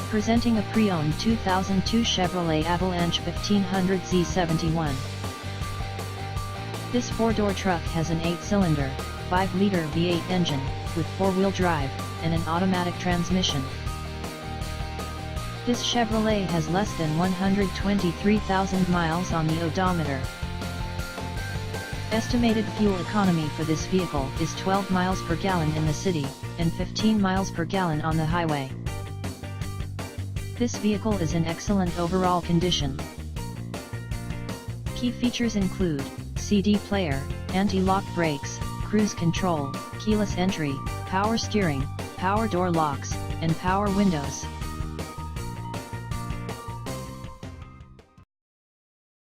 Presenting a pre-owned 2002 Chevrolet Avalanche 1500 Z71. This four-door truck has an 8-cylinder, 5-liter V8 engine, with 4-wheel drive, and an automatic transmission. This Chevrolet has less than 123,000 miles on the odometer. Estimated fuel economy for this vehicle is 12 miles per gallon in the city, and 15 miles per gallon on the highway. This vehicle is in excellent overall condition. Key features include CD player, anti-lock brakes, cruise control, keyless entry, power steering, power door locks, and power windows.